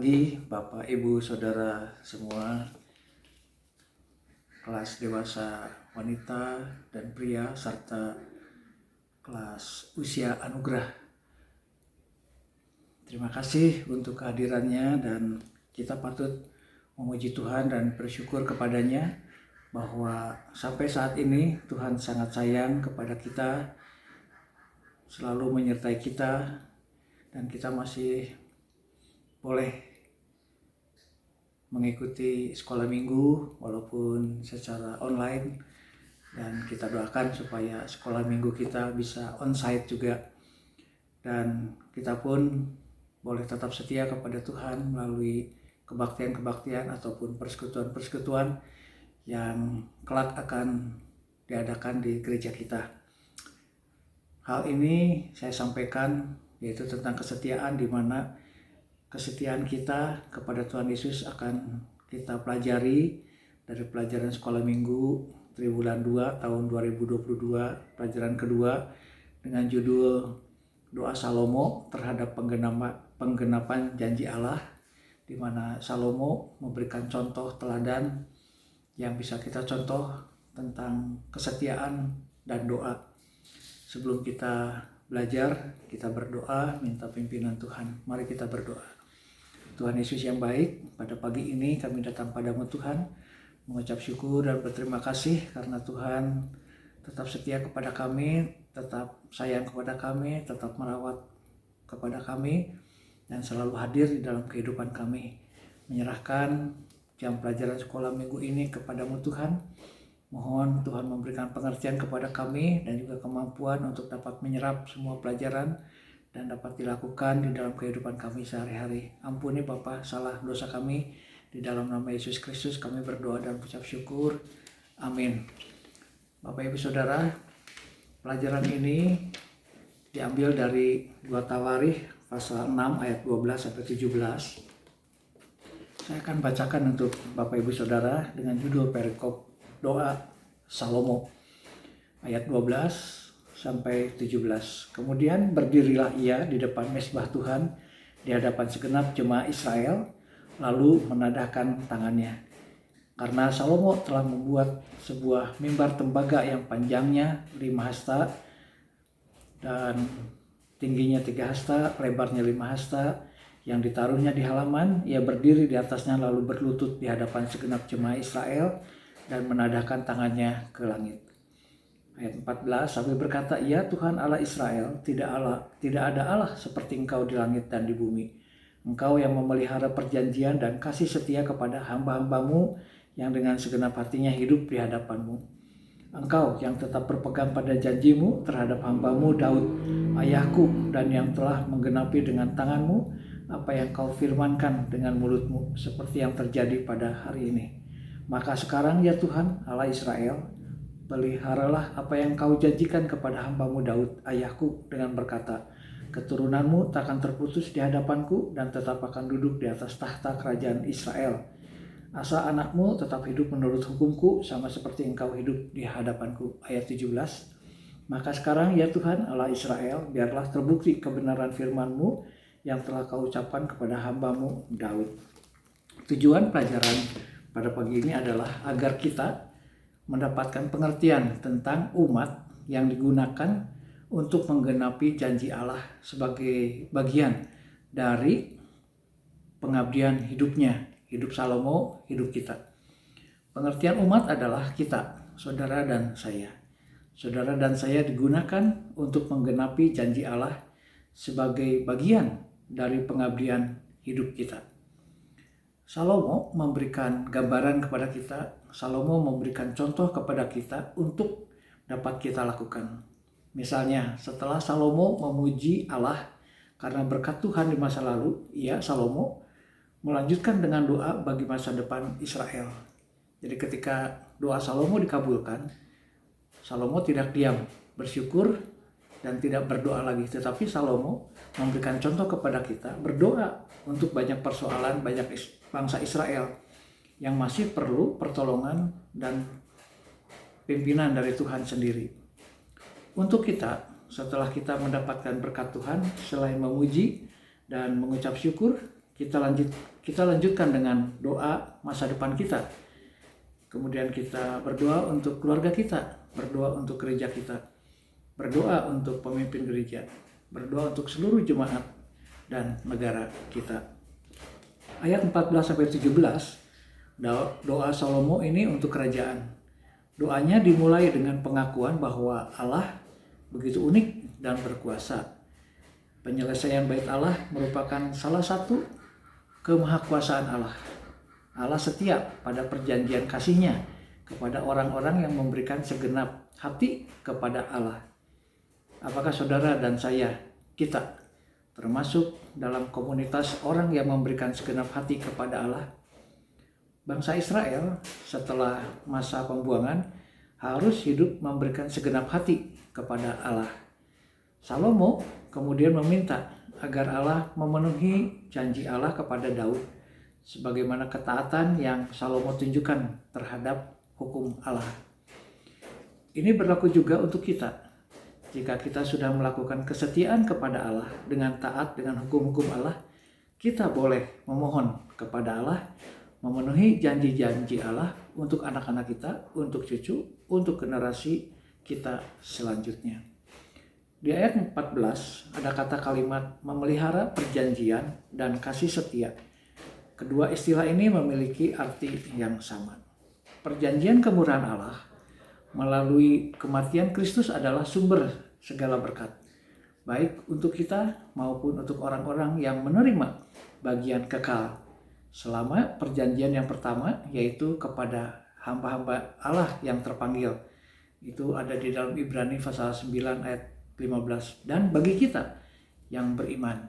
pagi Bapak, Ibu, Saudara semua, kelas dewasa wanita dan pria, serta kelas usia anugerah. Terima kasih untuk kehadirannya dan kita patut memuji Tuhan dan bersyukur kepadanya bahwa sampai saat ini Tuhan sangat sayang kepada kita, selalu menyertai kita, dan kita masih boleh mengikuti sekolah minggu walaupun secara online, dan kita doakan supaya sekolah minggu kita bisa onsite juga, dan kita pun boleh tetap setia kepada Tuhan melalui kebaktian-kebaktian ataupun persekutuan-persekutuan yang kelak akan diadakan di gereja kita. Hal ini saya sampaikan yaitu tentang kesetiaan, di mana kesetiaan kita kepada Tuhan Yesus akan kita pelajari dari pelajaran sekolah minggu Triwulan 2 tahun 2022, pelajaran kedua dengan judul Doa Salomo terhadap penggenapan janji Allah, di mana Salomo memberikan contoh teladan yang bisa kita contoh tentang kesetiaan dan doa. Sebelum kita belajar, kita berdoa minta pimpinan Tuhan. Mari kita berdoa. Tuhan Yesus yang baik, pada pagi ini kami datang padamu Tuhan, mengucap syukur dan berterima kasih karena Tuhan tetap setia kepada kami, tetap sayang kepada kami, tetap merawat kepada kami, dan selalu hadir di dalam kehidupan kami. Menyerahkan jam pelajaran sekolah minggu ini kepadamu Tuhan. Mohon Tuhan memberikan pengertian kepada kami dan juga kemampuan untuk dapat menyerap semua pelajaran dan dapat dilakukan di dalam kehidupan kami sehari-hari. Ampuni Bapa salah dosa kami, di dalam nama Yesus Kristus kami berdoa dan ucap syukur. Amin. Bapak Ibu Saudara, pelajaran ini diambil dari 2 Tawarikh pasal 6 ayat 12 sampai 17. Saya akan bacakan untuk Bapak Ibu Saudara dengan judul perikop Doa Salomo ayat 12 sampai 17. Kemudian berdirilah ia di depan mezbah Tuhan di hadapan segenap jemaah Israel, lalu menadahkan tangannya. Karena Salomo telah membuat sebuah mimbar tembaga yang panjangnya 5 hasta dan tingginya 3 hasta, lebarnya 5 hasta, yang ditaruhnya di halaman. Ia berdiri di atasnya lalu berlutut di hadapan segenap jemaah Israel dan menadahkan tangannya ke langit. Ayat 14, sambil berkata, "Ya Tuhan Allah Israel, tidak ada Allah seperti Engkau di langit dan di bumi. Engkau yang memelihara perjanjian dan kasih setia kepada hamba-hambamu yang dengan segenap hatinya hidup di hadapanmu. Engkau yang tetap berpegang pada janjimu terhadap hambamu Daud, ayahku, dan yang telah menggenapi dengan tanganmu apa yang kau firmankan dengan mulutmu, seperti yang terjadi pada hari ini. Maka sekarang ya Tuhan Allah Israel, peliharalah apa yang kau janjikan kepada hambamu Daud, ayahku, dengan berkata, keturunanmu takkan terputus di hadapanku dan tetap akan duduk di atas tahta kerajaan Israel. Asa anakmu tetap hidup menurut hukumku, sama seperti engkau hidup di hadapanku." Ayat 17, "Maka sekarang ya Tuhan Allah Israel, biarlah terbukti kebenaran firman-Mu yang telah kau ucapkan kepada hambamu Daud." Tujuan pelajaran pada pagi ini adalah agar kita mendapatkan pengertian tentang umat yang digunakan untuk menggenapi janji Allah sebagai bagian dari pengabdian hidupnya, hidup Salomo, hidup kita. Pengertian umat adalah kita, saudara dan saya. Saudara dan saya digunakan untuk menggenapi janji Allah sebagai bagian dari pengabdian hidup kita. Salomo memberikan gambaran kepada kita, Salomo memberikan contoh kepada kita untuk dapat kita lakukan. Misalnya, setelah Salomo memuji Allah karena berkat Tuhan di masa lalu, Salomo melanjutkan dengan doa bagi masa depan Israel. Jadi ketika doa Salomo dikabulkan, Salomo tidak diam, bersyukur, dan tidak berdoa lagi. Tetapi Salomo memberikan contoh kepada kita, berdoa untuk banyak persoalan, banyak bangsa Israel yang masih perlu pertolongan dan pimpinan dari Tuhan sendiri. Untuk kita, setelah kita mendapatkan berkat Tuhan, selain memuji dan mengucap syukur, kita lanjut kita lanjutkan dengan doa masa depan kita. Kemudian kita berdoa untuk keluarga kita, berdoa untuk gereja kita, berdoa untuk pemimpin gereja, berdoa untuk seluruh jemaat dan negara kita. Ayat 14-17, doa Salomo ini untuk kerajaan. Doanya dimulai dengan pengakuan bahwa Allah begitu unik dan berkuasa. Penyelesaian bait Allah merupakan salah satu kemahakuasaan Allah. Allah setia pada perjanjian kasih-Nya kepada orang-orang yang memberikan segenap hati kepada Allah. Apakah saudara dan saya, kita, termasuk dalam komunitas orang yang memberikan segenap hati kepada Allah? Bangsa Israel setelah masa pembuangan harus hidup memberikan segenap hati kepada Allah. Salomo kemudian meminta agar Allah memenuhi janji Allah kepada Daud, sebagaimana ketaatan yang Salomo tunjukkan terhadap hukum Allah. Ini berlaku juga untuk kita. Jika kita sudah melakukan kesetiaan kepada Allah dengan taat dengan hukum-hukum Allah, kita boleh memohon kepada Allah memenuhi janji-janji Allah untuk anak-anak kita, untuk cucu, untuk generasi kita selanjutnya. Di ayat 14 ada kata kalimat memelihara perjanjian dan kasih setia. Kedua istilah ini memiliki arti yang sama. Perjanjian kemurahan Allah melalui kematian Kristus adalah sumber segala berkat, baik untuk kita maupun untuk orang-orang yang menerima bagian kekal selama perjanjian yang pertama, yaitu kepada hamba-hamba Allah yang terpanggil. Itu ada di dalam Ibrani pasal 9 ayat 15. Dan bagi kita yang beriman,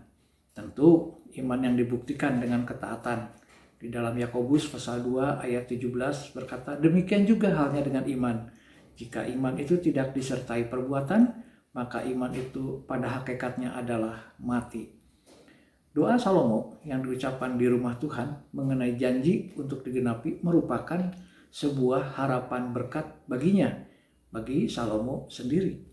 tentu iman yang dibuktikan dengan ketaatan. Di dalam Yakobus pasal 2 ayat 17 berkata, demikian juga halnya dengan iman. Jika iman itu tidak disertai perbuatan, maka iman itu pada hakikatnya adalah mati. Doa Salomo yang diucapkan di rumah Tuhan mengenai janji untuk digenapi merupakan sebuah harapan berkat baginya, bagi Salomo sendiri.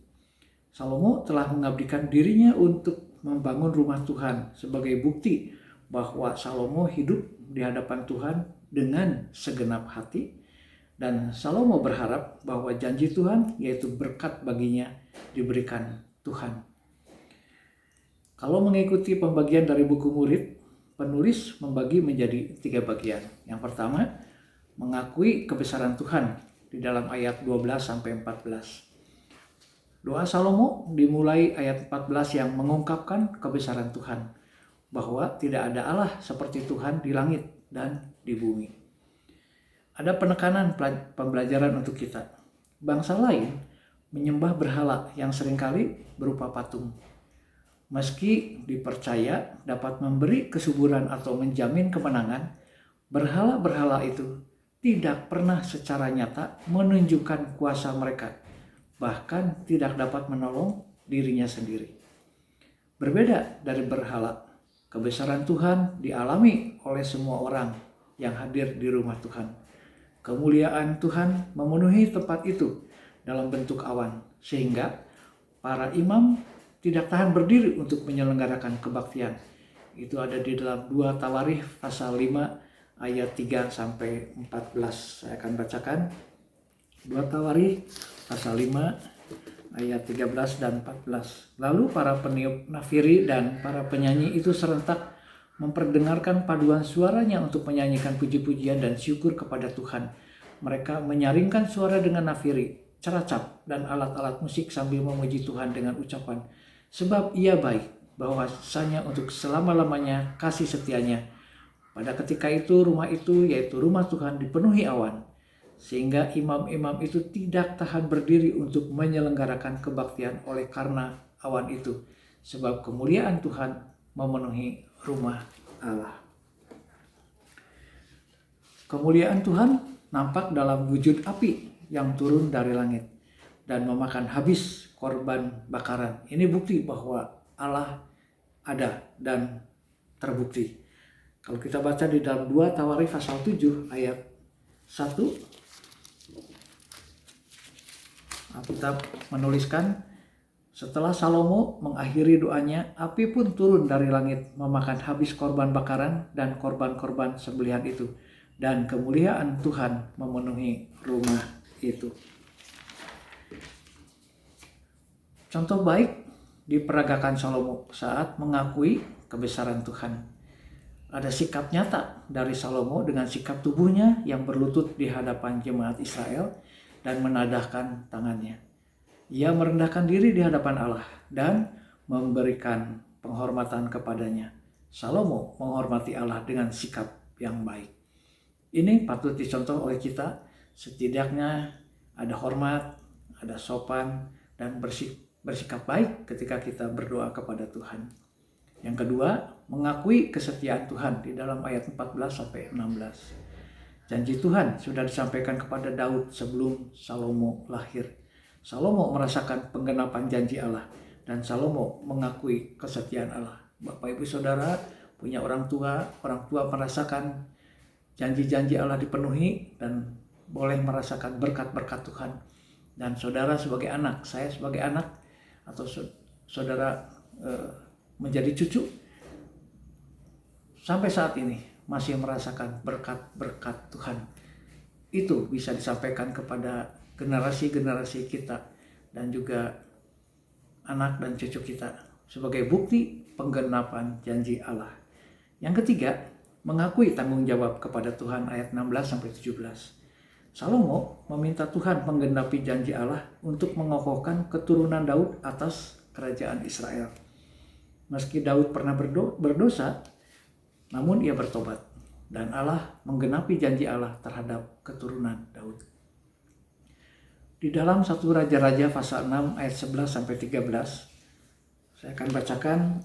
Salomo telah mengabdikan dirinya untuk membangun rumah Tuhan sebagai bukti bahwa Salomo hidup di hadapan Tuhan dengan segenap hati, dan Salomo berharap bahwa janji Tuhan, yaitu berkat baginya, diberikan Tuhan. Kalau mengikuti pembagian dari buku Murid, penulis membagi menjadi 3 bagian. Yang pertama, mengakui kebesaran Tuhan di dalam ayat 12-14. Doa Salomo dimulai ayat 14 yang mengungkapkan kebesaran Tuhan, bahwa tidak ada Allah seperti Tuhan di langit dan di bumi. Ada penekanan pembelajaran untuk kita. Bangsa lain menyembah berhala yang seringkali berupa patung. Meski dipercaya dapat memberi kesuburan atau menjamin kemenangan, berhala-berhala itu tidak pernah secara nyata menunjukkan kuasa mereka, bahkan tidak dapat menolong dirinya sendiri. Berbeda dari berhala, kebesaran Tuhan dialami oleh semua orang yang hadir di rumah Tuhan. Kemuliaan Tuhan memenuhi tempat itu dalam bentuk awan, sehingga para imam tidak tahan berdiri untuk menyelenggarakan kebaktian. Itu ada di dalam 2 Tawarikh pasal 5 ayat 3-14. Saya akan bacakan 2 Tawarikh pasal 5 ayat 13 dan 14. Lalu para peniup nafiri dan para penyanyi itu serentak memperdengarkan paduan suaranya untuk menyanyikan puji-pujian dan syukur kepada Tuhan. Mereka menyaringkan suara dengan nafiri, ceracap, dan alat-alat musik sambil memuji Tuhan dengan ucapan, sebab Ia baik, bahwasanya untuk selama-lamanya kasih setianya. Pada ketika itu rumah itu, yaitu rumah Tuhan, dipenuhi awan, sehingga imam-imam itu tidak tahan berdiri untuk menyelenggarakan kebaktian oleh karena awan itu, sebab kemuliaan Tuhan memenuhi rumah Allah. Kemuliaan Tuhan nampak dalam wujud api yang turun dari langit dan memakan habis korban bakaran. Ini bukti bahwa Allah ada dan terbukti. Kalau kita baca di dalam 2 Tawarikh pasal 7 ayat 1, Alkitab menuliskan, Setelah Salomo mengakhiri doanya, api pun turun dari langit memakan habis korban bakaran dan korban-korban sembelihan itu. Dan kemuliaan Tuhan memenuhi rumah itu. Contoh baik diperagakan Salomo saat mengakui kebesaran Tuhan. Ada sikap nyata dari Salomo dengan sikap tubuhnya yang berlutut di hadapan jemaat Israel dan menadahkan tangannya. Ia merendahkan diri di hadapan Allah dan memberikan penghormatan kepadanya. Salomo menghormati Allah dengan sikap yang baik. Ini patut dicontoh oleh kita. Setidaknya ada hormat, ada sopan, dan bersikap baik ketika kita berdoa kepada Tuhan. Yang kedua, mengakui kesetiaan Tuhan di dalam ayat 14-16. Janji Tuhan sudah disampaikan kepada Daud sebelum Salomo lahir. Salomo merasakan penggenapan janji Allah dan Salomo mengakui kesetiaan Allah. Bapak Ibu Saudara punya orang tua merasakan janji-janji Allah dipenuhi dan boleh merasakan berkat-berkat Tuhan. Dan saudara sebagai anak, saya sebagai anak atau saudara menjadi cucu, sampai saat ini masih merasakan berkat-berkat Tuhan. Itu bisa disampaikan kepada generasi-generasi kita dan juga anak dan cucu kita sebagai bukti penggenapan janji Allah. Yang ketiga, mengakui tanggung jawab kepada Tuhan ayat 16-17. Salomo meminta Tuhan menggenapi janji Allah untuk mengokohkan keturunan Daud atas kerajaan Israel. Meski Daud pernah berdosa, namun ia bertobat dan Allah menggenapi janji Allah terhadap keturunan Daud. Di dalam 1 Raja-Raja pasal 6 ayat 11-13, saya akan bacakan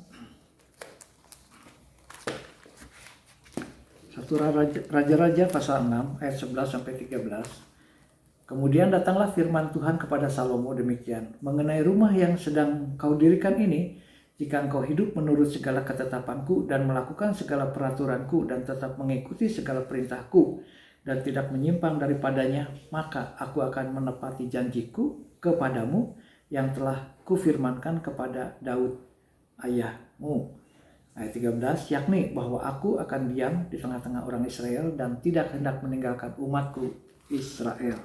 1 Raja-Raja pasal 6 ayat 11-13. Kemudian datanglah firman Tuhan kepada Salomo demikian, mengenai rumah yang sedang kau dirikan ini, jika engkau hidup menurut segala ketetapanku dan melakukan segala peraturanku dan tetap mengikuti segala perintahku dan tidak menyimpang daripadanya, maka aku akan menepati janjiku kepadamu yang telah kufirmankan kepada Daud ayahmu. Ayat 13, yakni bahwa aku akan diam di tengah-tengah orang Israel dan tidak hendak meninggalkan umatku Israel.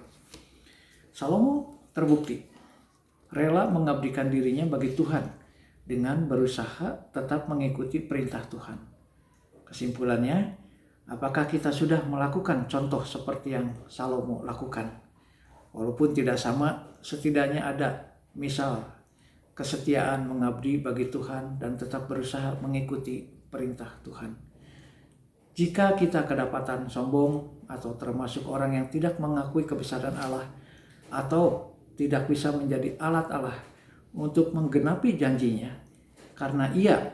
Salomo terbukti rela mengabdikan dirinya bagi Tuhan dengan berusaha tetap mengikuti perintah Tuhan. Kesimpulannya, apakah kita sudah melakukan contoh seperti yang Salomo lakukan? Walaupun tidak sama, setidaknya ada misal kesetiaan mengabdi bagi Tuhan dan tetap berusaha mengikuti perintah Tuhan. Jika kita kedapatan sombong atau termasuk orang yang tidak mengakui kebesaran Allah atau tidak bisa menjadi alat Allah untuk menggenapi janjinya, karena ia,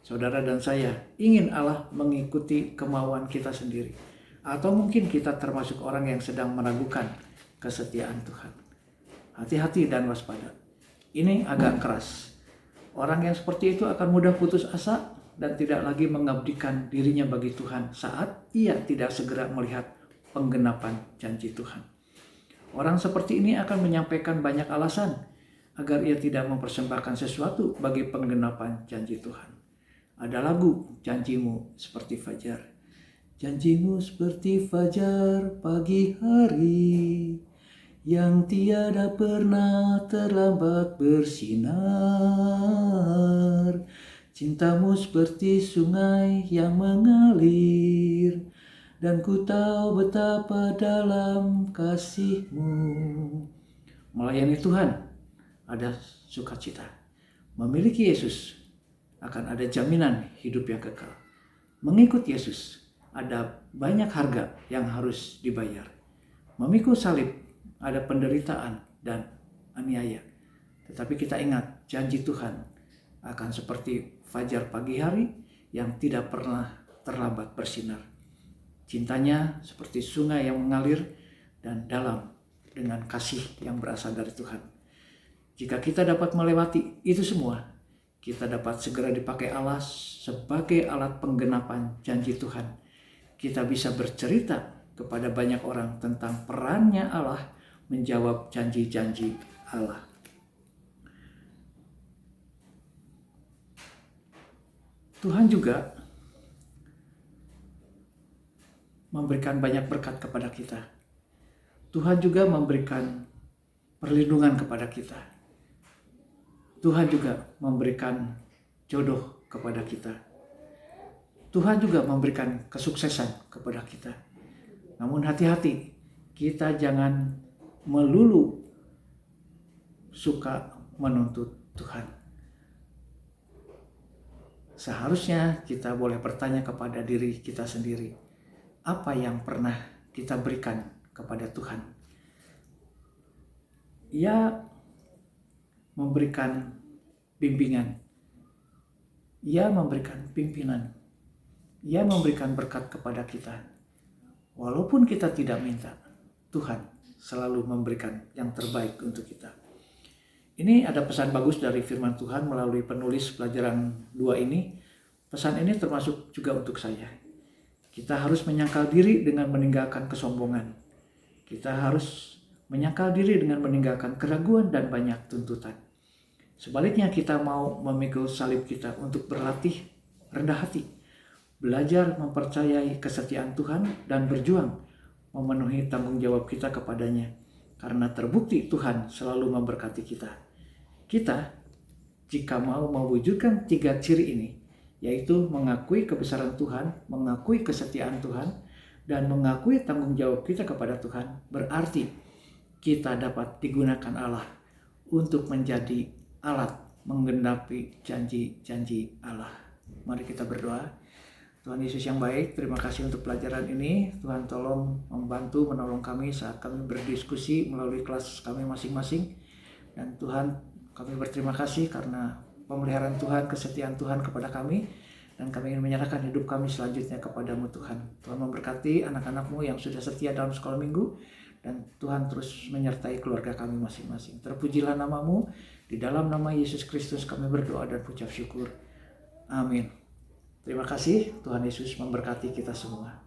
saudara dan saya, ingin Allah mengikuti kemauan kita sendiri. Atau mungkin kita termasuk orang yang sedang meragukan kesetiaan Tuhan. Hati-hati dan waspada. Ini agak keras. Orang yang seperti itu akan mudah putus asa dan tidak lagi mengabdikan dirinya bagi Tuhan saat ia tidak segera melihat penggenapan janji Tuhan. Orang seperti ini akan menyampaikan banyak alasan agar ia tidak mempersembahkan sesuatu bagi penggenapan janji Tuhan. Ada lagu, janjimu seperti fajar. Janjimu seperti fajar pagi hari, yang tiada pernah terlambat bersinar. Cintamu seperti sungai yang mengalir, dan ku tahu betapa dalam kasihmu. Melayani Tuhan ada sukacita. Memiliki Yesus akan ada jaminan hidup yang kekal. Mengikut Yesus ada banyak harga yang harus dibayar. Memikul salib ada penderitaan dan aniaya. Tetapi kita ingat janji Tuhan akan seperti fajar pagi hari yang tidak pernah terlambat bersinar. Cintanya seperti sungai yang mengalir dan dalam dengan kasih yang berasal dari Tuhan. Jika kita dapat melewati itu semua, kita dapat segera dipakai Allah sebagai alat penggenapan janji Tuhan. Kita bisa bercerita kepada banyak orang tentang perannya Allah menjawab janji-janji Allah. Tuhan juga memberikan banyak berkat kepada kita. Tuhan juga memberikan perlindungan kepada kita. Tuhan juga memberikan jodoh kepada kita. Tuhan juga memberikan kesuksesan kepada kita. Namun hati-hati, kita jangan melulu suka menuntut Tuhan. Seharusnya kita boleh bertanya kepada diri kita sendiri, apa yang pernah kita berikan kepada Tuhan? Ia memberikan bimbingan, Ia memberikan pimpinan, Ia memberikan berkat kepada kita. Walaupun kita tidak minta, Tuhan selalu memberikan yang terbaik untuk kita. Ini ada pesan bagus dari firman Tuhan melalui penulis pelajaran 2 ini. Pesan ini termasuk juga untuk saya. Kita harus menyangkal diri dengan meninggalkan kesombongan. Kita harus menyangkal diri dengan meninggalkan keraguan dan banyak tuntutan. Sebaliknya kita mau memikul salib kita untuk berlatih rendah hati, belajar mempercayai kesetiaan Tuhan dan berjuang memenuhi tanggung jawab kita kepadanya. Karena terbukti Tuhan selalu memberkati kita. Kita jika mau mewujudkan 3 ciri ini, yaitu mengakui kebesaran Tuhan, mengakui kesetiaan Tuhan, dan mengakui tanggung jawab kita kepada Tuhan, berarti kita dapat digunakan Allah untuk menjadi alat menggenapi janji-janji Allah. Mari kita berdoa. Tuhan Yesus yang baik, terima kasih untuk pelajaran ini. Tuhan tolong membantu, menolong kami saat kami berdiskusi melalui kelas kami masing-masing. Dan Tuhan, kami berterima kasih karena pemeliharaan Tuhan, kesetiaan Tuhan kepada kami. Dan kami ingin menyerahkan hidup kami selanjutnya kepadamu Tuhan. Tuhan memberkati anak-anak-Mu yang sudah setia dalam sekolah minggu. Dan Tuhan terus menyertai keluarga kami masing-masing. Terpujilah nama-Mu. Di dalam nama Yesus Kristus kami berdoa dan ucap syukur. Amin. Terima kasih, Tuhan Yesus memberkati kita semua.